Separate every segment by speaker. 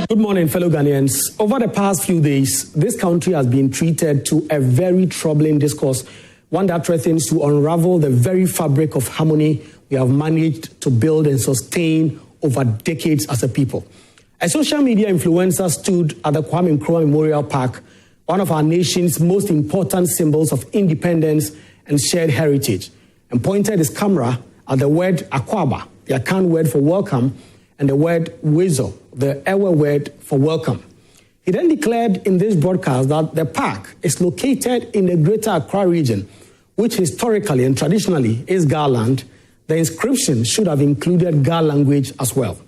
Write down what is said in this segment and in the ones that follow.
Speaker 1: Good morning, fellow Ghanaians. Over the past few days, this country has been treated to a very troubling discourse, one that threatens to unravel the very fabric of harmony we have managed to build and sustain over decades as a people. A social media influencer stood at the Kwame Nkrumah Memorial Park, one of our nation's most important symbols of independence and shared heritage, and pointed his camera at the word Akwaaba, the Akan word for welcome, and the word Wezo, the Ewe word for welcome. He then declared in this broadcast that the park is located in the greater Accra region, which historically and traditionally is Ga land. The inscription should have included Ga language as well.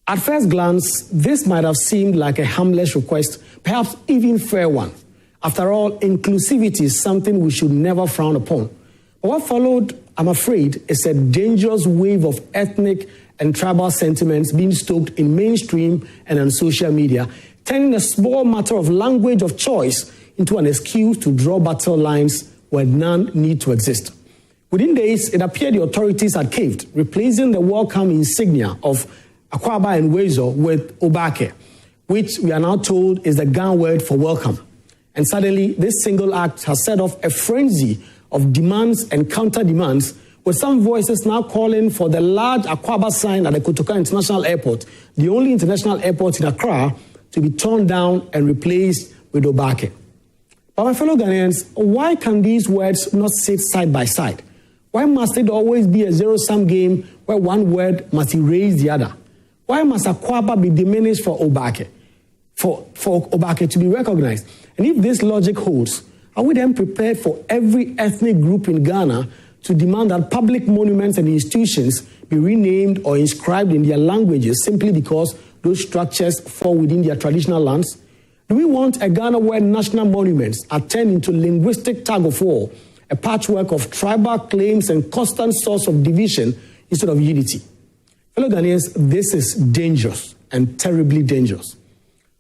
Speaker 1: At first glance, this might have seemed like a harmless request, perhaps even fair one. After all, inclusivity is something we should never frown upon. But what followed, I'm afraid, is a dangerous wave of ethnic and tribal sentiments being stoked in mainstream and on social media, turning a small matter of language of choice into an excuse to draw battle lines where none need to exist. Within days, it appeared the authorities had caved, replacing the welcome insignia of Akwaaba and Wezo with Oobake, which we are now told is the Ga word for welcome. And suddenly, this single act has set off a frenzy of demands and counter-demands, with some voices now calling for the large Akwaaba sign at the Kotoka International Airport, the only international airport in Accra, to be torn down and replaced with Oobake. But my fellow Ghanaians, why can these words not sit side by side? Why must it always be a zero-sum game where one word must erase the other? Why must Akwaaba be diminished for Oobake, for Oobake to be recognized? And if this logic holds, are we then prepared for every ethnic group in Ghana to demand that public monuments and institutions be renamed or inscribed in their languages simply because those structures fall within their traditional lands? Do we want a Ghana where national monuments are turned into linguistic tug-of-war, a patchwork of tribal claims and constant source of division instead of unity? Fellow Ghanaians, this is dangerous and terribly dangerous.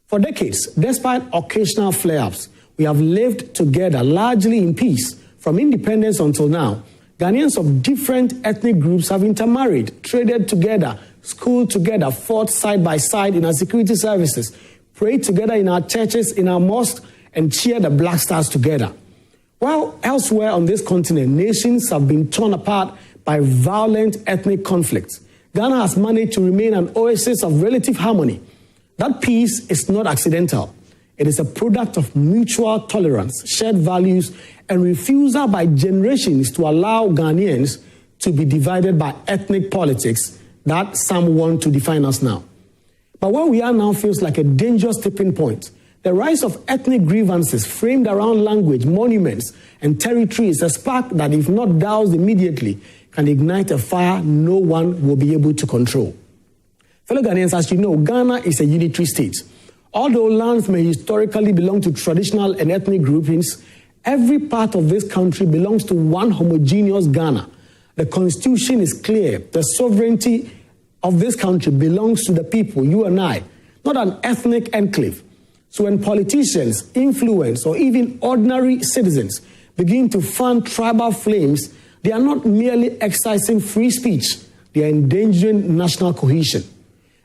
Speaker 1: For decades, despite occasional flare-ups, we have lived together largely in peace. From independence until now, Ghanaians of different ethnic groups have intermarried, traded together, schooled together, fought side by side in our security services, prayed together in our churches, in our mosques, and cheered the Black Stars together. While elsewhere on this continent, nations have been torn apart by violent ethnic conflicts, Ghana has managed to remain an oasis of relative harmony. That peace is not accidental. It is a product of mutual tolerance, shared values, and refusal by generations to allow Ghanaians to be divided by ethnic politics that some want to define us now. But where we are now feels like a dangerous tipping point. The rise of ethnic grievances framed around language, monuments, and territory is a spark that, if not doused immediately, can ignite a fire no one will be able to control. Fellow Ghanaians, as you know, Ghana is a unitary state. Although lands may historically belong to traditional and ethnic groupings, every part of this country belongs to one homogeneous Ghana. The constitution is clear. The sovereignty of this country belongs to the people, you and I, not an ethnic enclave. So when politicians, influence, or even ordinary citizens begin to fan tribal flames, they are not merely excising free speech, they are endangering national cohesion.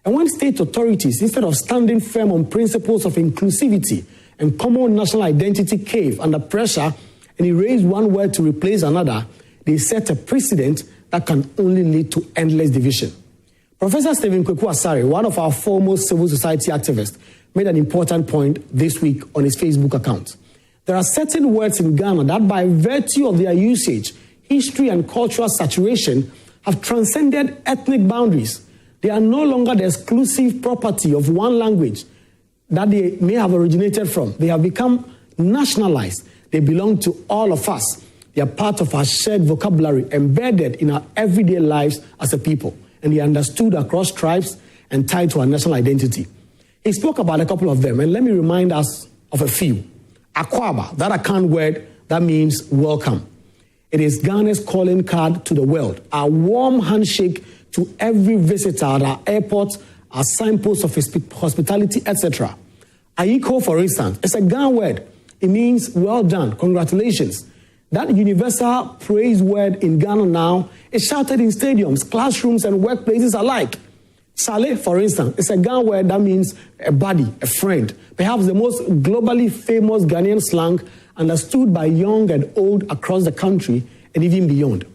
Speaker 1: And when state authorities, instead of standing firm on principles of inclusivity and common national identity, cave under pressure and erase one word to replace another, they set a precedent that can only lead to endless division. Professor Stephen Kweku Asare, one of our foremost civil society activists, made an important point this week on his Facebook account. There are certain words in Ghana that, by virtue of their usage, history, and cultural saturation, have transcended ethnic boundaries. They are no longer the exclusive property of one language that they may have originated from. They have become nationalized. They belong to all of us. They are part of our shared vocabulary, embedded in our everyday lives as a people, and they are understood across tribes and tied to our national identity. He spoke about a couple of them, and let me remind us of a few. Akwaaba, that Akan word that means welcome. It is Ghana's calling card to the world, a warm handshake to every visitor at our airports, our signposts of hospitality, etc. Aiko, for instance, is a Ghana word. It means well done, congratulations. That universal praise word in Ghana now is shouted in stadiums, classrooms, and workplaces alike. Sale, for instance, is a Ghan word that means a buddy, a friend. Perhaps the most globally famous Ghanaian slang understood by young and old across the country and even beyond.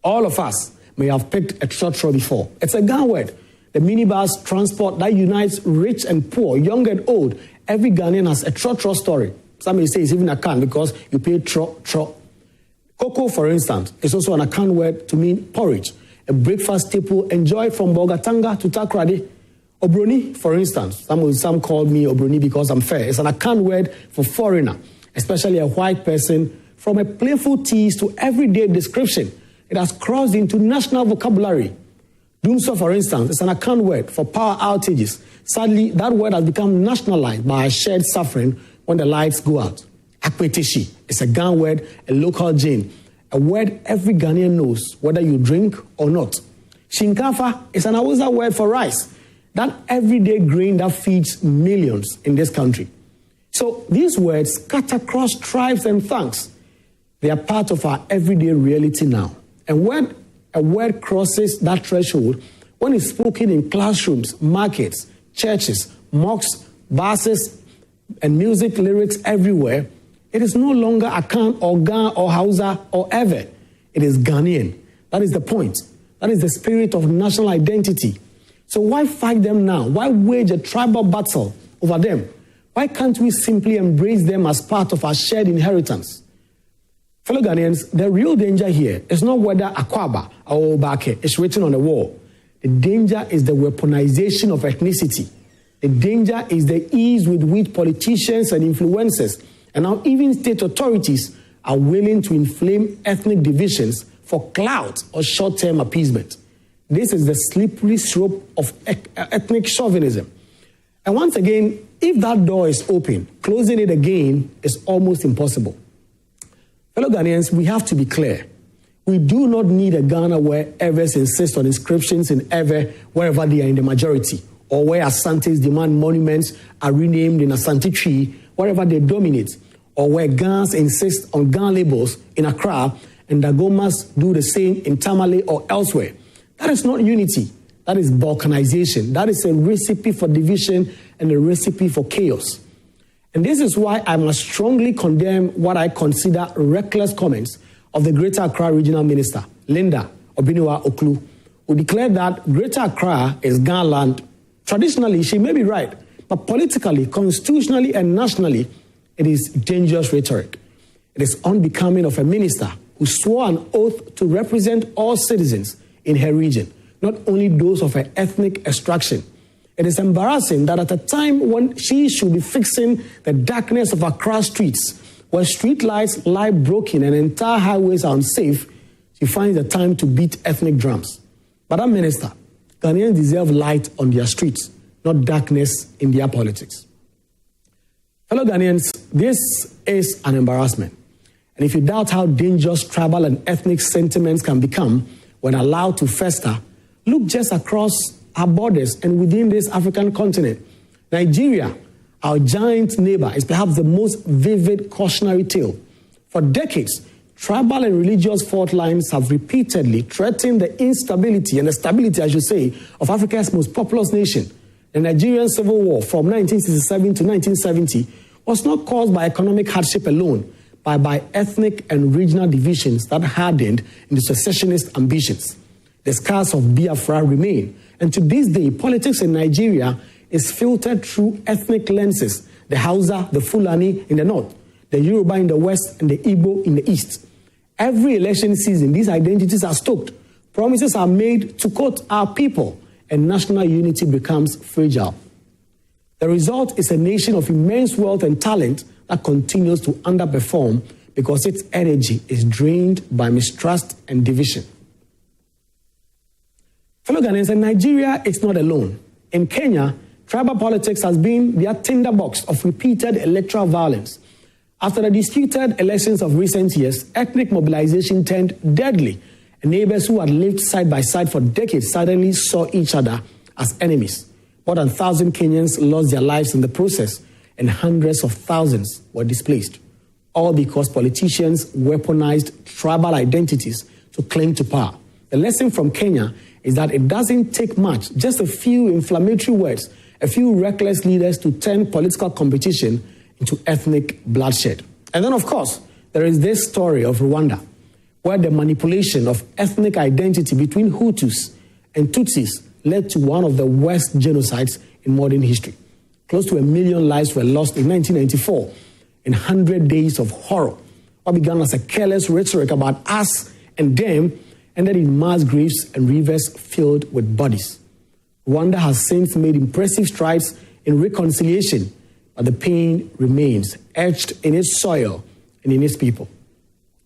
Speaker 1: All of us may have picked a trotro before. It's a Ghan word. The minibus transport that unites rich and poor, young and old. Every Ghanaian has a trotro story. Some may say it's even a can because you pay tro. Cocoa, for instance, is also an Akan word to mean porridge, a breakfast staple enjoyed from Bogatanga to Takrady. Obroni, for instance, some call me Obroni because I'm fair. It's an Akan word for foreigner, especially a white person. From a playful tease to everyday description, it has crossed into national vocabulary. Doomso, for instance, is an Akan word for power outages. Sadly, that word has become nationalized by a shared suffering when the lights go out. Akwetishi is a Ghan word, a local gin, a word every Ghanaian knows, whether you drink or not. Shinkafa is an Hausa word for rice, that everyday grain that feeds millions in this country. So these words cut across tribes and tongues. They are part of our everyday reality now. And when a word crosses that threshold, when it's spoken in classrooms, markets, churches, mosques, buses, and music lyrics everywhere, it is no longer Akan or Ghan or Hausa or ever. It is Ghanaian. That is the point. That is the spirit of national identity. So why fight them now? Why wage a tribal battle over them? Why can't we simply embrace them as part of our shared inheritance? Fellow Ghanaians, the real danger here is not whether Akwaaba or Oobake is written on the wall. The danger is the weaponization of ethnicity. The danger is the ease with which politicians and influencers and now even state authorities are willing to inflame ethnic divisions for clout or short-term appeasement. This is the slippery slope of ethnic chauvinism. And once again, if that door is open, closing it again is almost impossible. Fellow Ghanaians, we have to be clear. We do not need a Ghana where Evers insists on inscriptions in Ever wherever they are in the majority, or where Asantes demand monuments are renamed in Asante Tree wherever they dominate, or where Ghans insist on Ghan labels in Accra and Dagomas do the same in Tamale or elsewhere. That is not unity. That is balkanization. That is a recipe for division and a recipe for chaos. And this is why I must strongly condemn what I consider reckless comments of the Greater Accra Regional Minister, Linda Obiniwa Oklu, who declared that Greater Accra is Ghan land. Traditionally, she may be right, but politically, constitutionally, and nationally, it is dangerous rhetoric. It is unbecoming of a minister who swore an oath to represent all citizens in her region, not only those of her ethnic extraction. It is embarrassing that at a time when she should be fixing the darkness of Accra streets, where street lights lie broken and entire highways are unsafe, she finds the time to beat ethnic drums. Madam Minister, Ghanaians deserve light on their streets, not darkness in their politics. Fellow Ghanaians, this is an embarrassment. And if you doubt how dangerous tribal and ethnic sentiments can become when allowed to fester, look just across our borders and within this African continent. Nigeria, our giant neighbor, is perhaps the most vivid cautionary tale. For decades, tribal and religious fault lines have repeatedly threatened the instability and the stability, I should say, of Africa's most populous nation. The Nigerian Civil War from 1967 to 1970 was not caused by economic hardship alone, but by ethnic and regional divisions that hardened into secessionist ambitions. The scars of Biafra remain, and to this day, politics in Nigeria is filtered through ethnic lenses: the Hausa, the Fulani in the north, the Yoruba in the west, and the Igbo in the east. Every election season, these identities are stoked. Promises are made to quote our people, and national unity becomes fragile. The result is a nation of immense wealth and talent that continues to underperform because its energy is drained by mistrust and division. Fellow Ghanaians, Nigeria is not alone. In Kenya, tribal politics has been their tinderbox of repeated electoral violence. After the disputed elections of recent years, ethnic mobilization turned deadly, and neighbors who had lived side by side for decades suddenly saw each other as enemies. More than 1,000 Kenyans lost their lives in the process, and hundreds of thousands were displaced, all because politicians weaponized tribal identities to cling to power. The lesson from Kenya is that it doesn't take much, just a few inflammatory words, a few reckless leaders to turn political competition into ethnic bloodshed. And then, of course, there is this story of Rwanda, where the manipulation of ethnic identity between Hutus and Tutsis led to one of the worst genocides in modern history. Close to 1 million lives were lost in 1994 in 100 days of horror. What began as a careless rhetoric about us and them ended in mass graves and rivers filled with bodies. Rwanda has since made impressive strides in reconciliation, but the pain remains etched in its soil and in its people.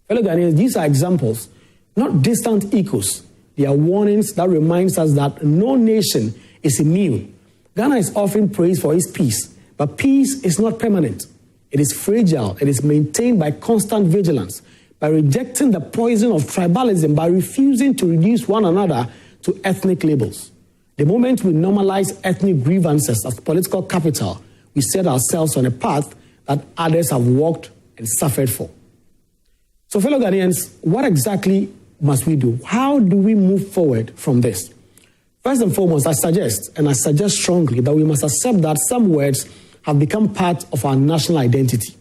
Speaker 1: Fellow Ghanaians, these are examples, not distant echoes. They are warnings that reminds us that no nation is immune. Ghana is often praised for its peace, but peace is not permanent. It is fragile. It is maintained by constant vigilance, by rejecting the poison of tribalism, by refusing to reduce one another to ethnic labels. The moment we normalize ethnic grievances as political capital, we set ourselves on a path that others have walked and suffered for. So, fellow Ghanaians, what exactly must we do? How do we move forward from this? First and foremost, I suggest strongly that we must accept that some words have become part of our national identity.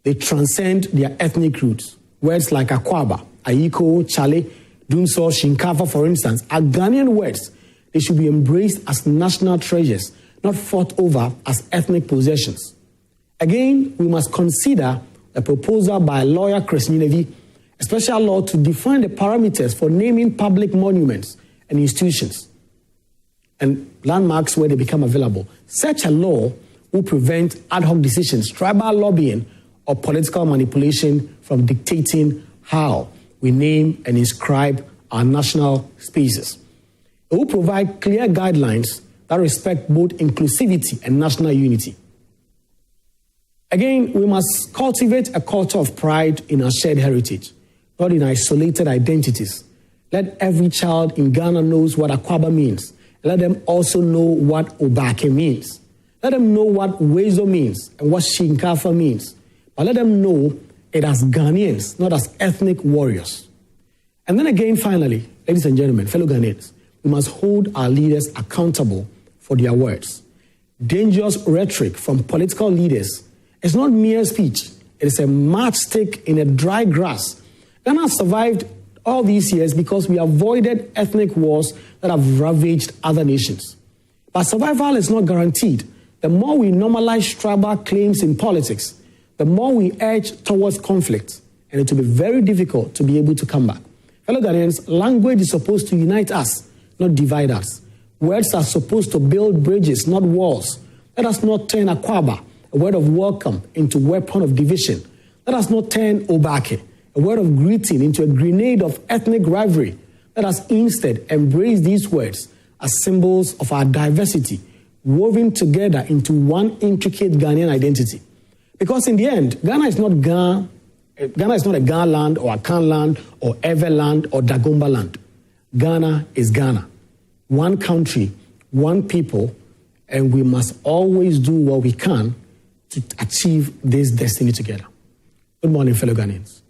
Speaker 1: They transcend their ethnic roots. Words like Akwaaba, Aiko, Chale, Dunso, Shinkafa, for instance, are Ghanaian words. They should be embraced as national treasures, not fought over as ethnic possessions. Again, we must consider a proposal by lawyer Chris Ninevi, a special law to define the parameters for naming public monuments and institutions and landmarks where they become available. Such a law will prevent ad hoc decisions, tribal lobbying, or political manipulation from dictating how we name and inscribe our national spaces. It will provide clear guidelines that respect both inclusivity and national unity. Again, we must cultivate a culture of pride in our shared heritage, not in isolated identities. Let every child in Ghana knows what Akwaaba means. Let them also know what Oobake means. Let them know what Wezo means and what Shinkafa means. But let them know it as Ghanaians, not as ethnic warriors. And then again, finally, ladies and gentlemen, fellow Ghanaians, we must hold our leaders accountable for their words. Dangerous rhetoric from political leaders is not mere speech. It is a matchstick in a dry grass. Ghana has survived all these years because we avoided ethnic wars that have ravaged other nations. But survival is not guaranteed. The more we normalize tribal claims in politics, the more we edge towards conflict, and it will be very difficult to be able to come back. Fellow Ghanaians, language is supposed to unite us, not divide us. Words are supposed to build bridges, not walls. Let us not turn Akwaaba, a word of welcome, into a weapon of division. Let us not turn Oobake, a word of greeting, into a grenade of ethnic rivalry. Let us instead embrace these words as symbols of our diversity, woven together into one intricate Ghanaian identity. Because in the end, Ghana is not a Ghana land or Akan land or Everland or Dagomba land. Ghana is Ghana. One country, one people, and we must always do what we can to achieve this destiny together. Good morning, fellow Ghanaians.